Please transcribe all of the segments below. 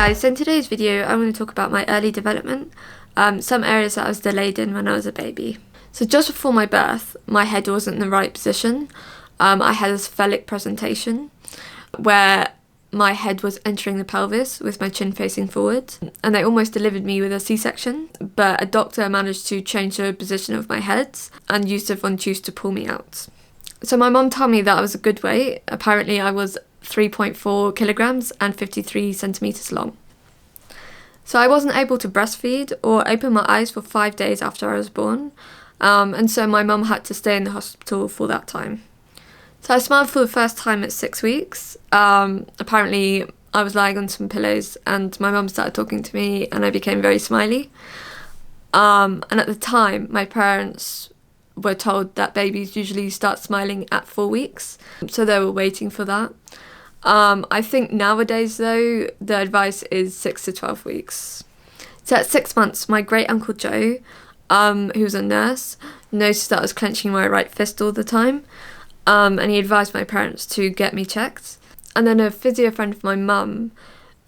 guys, so in today's video I'm going to talk about my early development, some areas that I was delayed in when I was a baby. So just before my birth, my head wasn't in the right position. I had a cephalic presentation where my head was entering the pelvis with my chin facing forward, and they almost delivered me with a C-section, but a doctor managed to change the position of my head and used a von Tuse to pull me out. So my mum told me that I was a good weight. Apparently I was 3.4 kilograms and 53 centimeters long. So I wasn't able to breastfeed or open my eyes for 5 days after I was born, and so my mum had to stay in the hospital for that time. So I smiled for the first time at 6 weeks. Apparently I was lying on some pillows and my mum started talking to me and I became very smiley. And at the time my parents were told that babies usually start smiling at 4 weeks, so they were waiting for that. I think nowadays though, the advice is 6 to 12 weeks. So at 6 months, my great uncle Joe, who was a nurse, noticed that I was clenching my right fist all the time, and he advised my parents to get me checked. And then a physio friend of my mum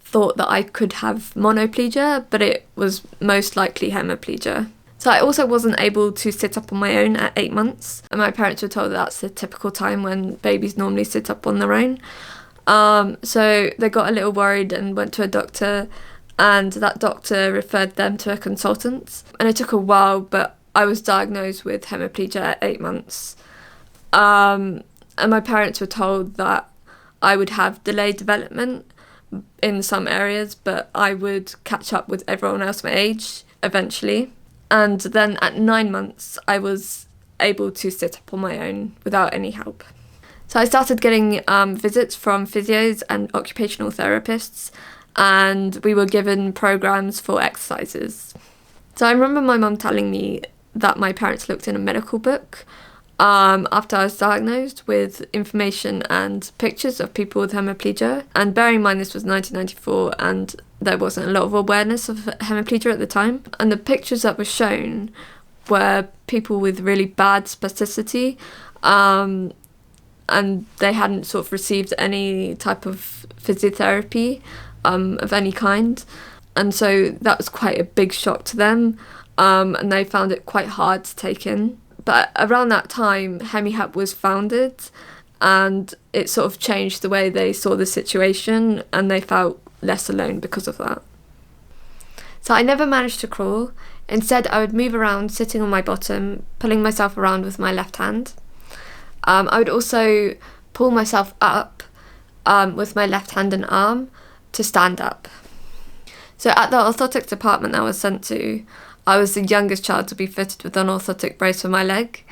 thought that I could have monoplegia, but it was most likely hemiplegia. So I also wasn't able to sit up on my own at 8 months, and my parents were told that that's the typical time when babies normally sit up on their own. So they got a little worried and went to a doctor, and that doctor referred them to a consultant. And it took a while, but I was diagnosed with hemiplegia at 8 months. And my parents were told that I would have delayed development in some areas, but I would catch up with everyone else my age eventually. And then at 9 months, I was able to sit up on my own without any help. So I started getting visits from physios and occupational therapists, and we were given programs for exercises. So I remember my mum telling me that my parents looked in a medical book after I was diagnosed, with information and pictures of people with hemiplegia. And bearing in mind this was 1994 and there wasn't a lot of awareness of hemiplegia at the time. And the pictures that were shown were people with really bad spasticity, and they hadn't sort of received any type of physiotherapy of any kind. And so that was quite a big shock to them, and they found it quite hard to take in. But around that time, HemiHelp was founded, and it sort of changed the way they saw the situation, and they felt less alone because of that. So I never managed to crawl. Instead, I would move around sitting on my bottom, pulling myself around with my left hand. I would also pull myself up with my left hand and arm to stand up. So at the orthotic department I was sent to, I was the youngest child to be fitted with an orthotic brace for my leg.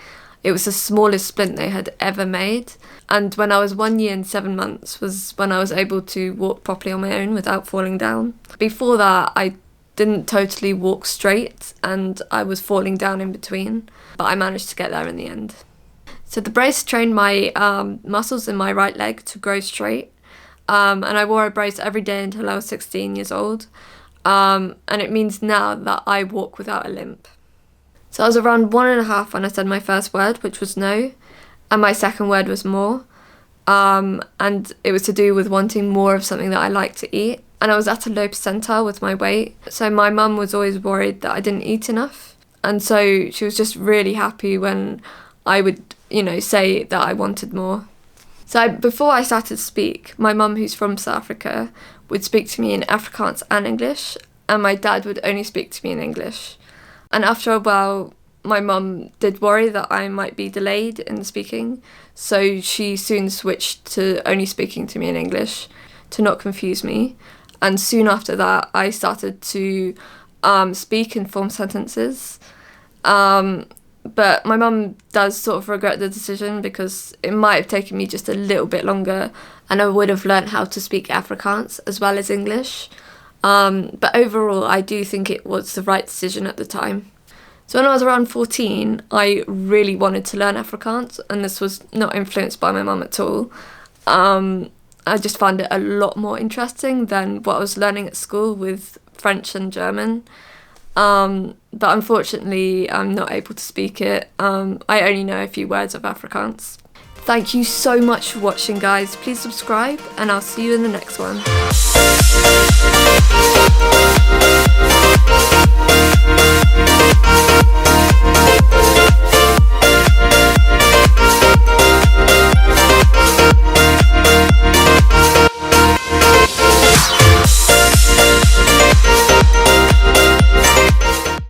It was the smallest splint they had ever made. And when I was 1 year and 7 months was when I was able to walk properly on my own without falling down. Before that, I didn't totally walk straight and I was falling down in between, but I managed to get there in the end. So the brace trained my muscles in my right leg to grow straight, and I wore a brace every day until I was 16 years old. And it means now that I walk without a limp. So I was around 1.5 when I said my first word, which was no, and my second word was more, and it was to do with wanting more of something that I like to eat. And I was at a low percentile with my weight, so my mum was always worried that I didn't eat enough, and so she was just really happy when I would, say that I wanted more. So before I started to speak, my mum, who's from South Africa, would speak to me in Afrikaans and English, and my dad would only speak to me in English. And after a while, my mum did worry that I might be delayed in speaking, so she soon switched to only speaking to me in English to not confuse me. And soon after that, I started to speak and form sentences. But my mum does sort of regret the decision because it might have taken me just a little bit longer and I would have learnt how to speak Afrikaans as well as English. But overall, I do think it was the right decision at the time. So when I was around 14, I really wanted to learn Afrikaans, and this was not influenced by my mum at all. I just found it a lot more interesting than what I was learning at school with French and German. But unfortunately, I'm not able to speak it. I only know a few words of Afrikaans. Thank you so much for watching, guys. Please subscribe, and I'll see you in the next one.